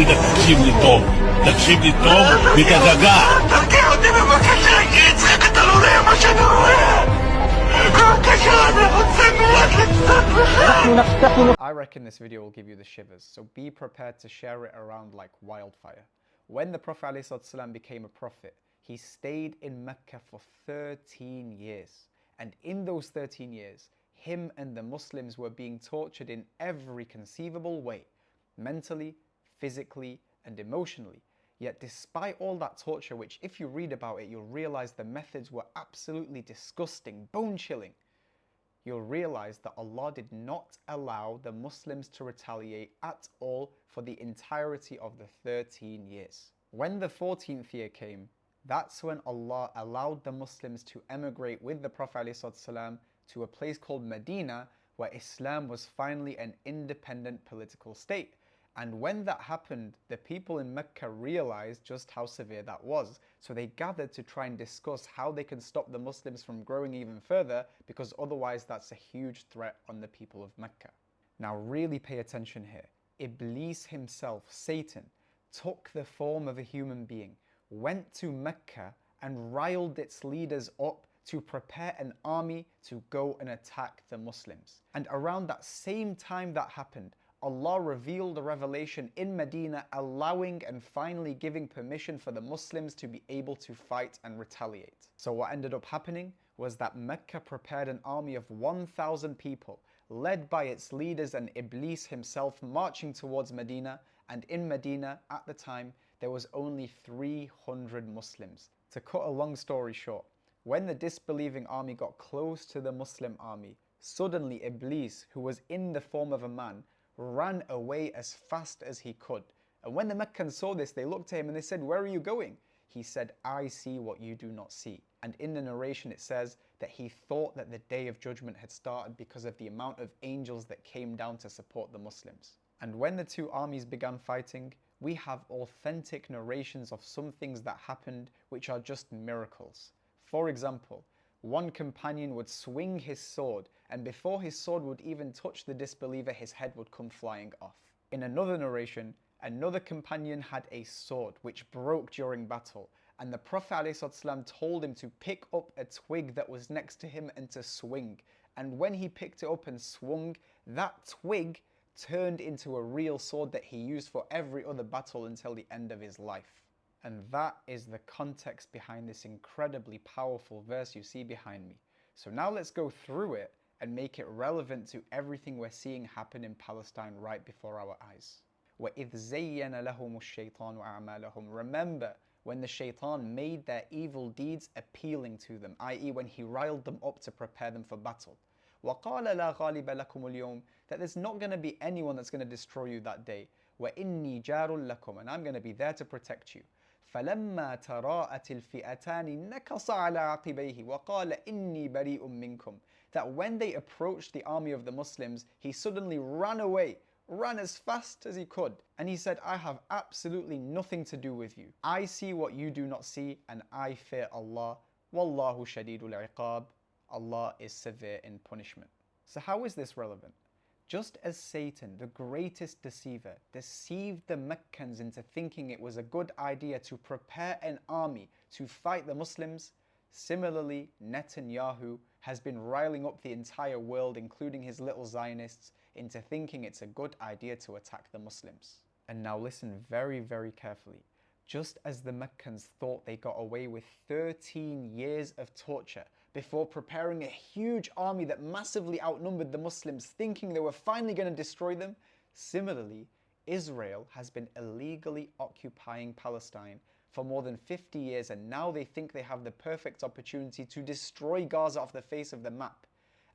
תקשיב לי טוב, תקשיב לי טוב ותגגע. תרגיע אותי בבקשה, יצחק, אתה לא רואה מה שאני רואה. בבקשה, אני רוצה מיד לקצת בכלל. I reckon this video will give you the shivers, so be prepared to share it around like wildfire. When the Prophet ﷺ became a prophet, he stayed in Mecca for 13 years. And in those 13 years, him and the Muslims were being tortured in every conceivable way, mentally, physically, and emotionally. Yet despite all that torture, which if you read about it, you'll realize the methods were absolutely disgusting, bone-chilling, you'll realize that Allah did not allow the Muslims to retaliate at all for the entirety of the 13 years. When the 14th year came, that's when Allah allowed the Muslims to emigrate with the Prophet ﷺ to a place called Medina, where Islam was finally an independent political state. And when that happened, the people in Mecca realized just how severe that was. So they gathered to try and discuss how they can stop the Muslims from growing even further, because otherwise that's a huge threat on the people of Mecca. Now really pay attention here. Iblis himself, Satan, took the form of a human being, went to Mecca and riled its leaders up to prepare an army to go and attack the Muslims. And around that same time that happened, Allah revealed a revelation in Medina, allowing and finally giving permission for the Muslims to be able to fight and retaliate. So what ended up happening was that Mecca prepared an army of 1,000 people, led by its leaders and Iblis himself, marching towards Medina. And in Medina, at the time, there was only 300 Muslims. To cut a long story short, when the disbelieving army got close to the Muslim army, suddenly Iblis, who was in the form of a man, ran away as fast as he could. And when the Meccans saw this, they looked at him and they said, "Where are you going?" He said, "I see what you do not see." And in the narration it says that he thought that the day of judgment had started because of the amount of angels that came down to support the Muslims. And when the two armies began fighting, we have authentic narrations of some things that happened which are just miracles. For example, one companion would swing his sword, and before his sword would even touch the disbeliever, his head would come flying off. In another narration, another companion had a sword which broke during battle, and the Prophet ﷺ told him to pick up a twig that was next to him and to swing. And when he picked it up and swung, that twig turned into a real sword that he used for every other battle until the end of his life. And that is the context behind this incredibly powerful verse you see behind me. So now let's go through it and make it relevant to everything we're seeing happen in Palestine right before our eyes. وَإِذْ زَيَّنَ لَهُمُ الشَّيْطَانُ أَعْمَالَهُمْ. Remember when the shaitan made their evil deeds appealing to them, i.e. when he riled them up to prepare them for battle. وَقَالَ لَا غَالِبَ لَكُمُ الْيَوْمِ. That there's not going to be anyone that's going to destroy you that day. وَإِنِّي جَارٌ لَكُمْ. And I'm going to be there to protect you. فَلَمَّا تَرَاءَتِ الْفِئَتَانِ نَكَصَ عَلَى عَقِبَيْهِ وَقَالَ إِنِّي بَرِيءٌ مِّنكُمْ. That when they approached the army of the Muslims, he suddenly ran away, ran as fast as he could. And he said, "I have absolutely nothing to do with you. I see what you do not see, and I fear Allah. Wallahu shadidul iqab. Allah is severe in punishment." So how is this relevant? Just as Satan, the greatest deceiver, deceived the Meccans into thinking it was a good idea to prepare an army to fight the Muslims, similarly, Netanyahu has been riling up the entire world, including his little Zionists, into thinking it's a good idea to attack the Muslims. And now listen very, very carefully. Just as the Meccans thought they got away with 13 years of torture before preparing a huge army that massively outnumbered the Muslims, thinking they were finally going to destroy them, similarly, Israel has been illegally occupying Palestine for more than 50 years, and now they think they have the perfect opportunity to destroy Gaza off the face of the map.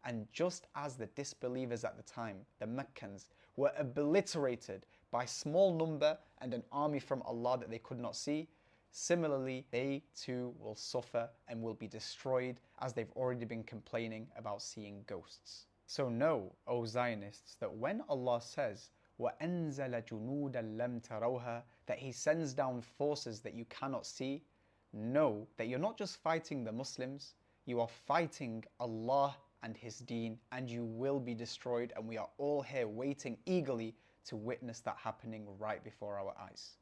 And just as the disbelievers at the time, the Meccans, were obliterated by small number and an army from Allah that they could not see, similarly, they too will suffer and will be destroyed, as they've already been complaining about seeing ghosts. So know, O Zionists, that when Allah says, وَأَنزَلَ جُنُودًا لَمْ تَرَوْهَا, that He sends down forces that you cannot see, know that you're not just fighting the Muslims, you are fighting Allah and His deen, and you will be destroyed, and we are all here waiting eagerly to witness that happening right before our eyes.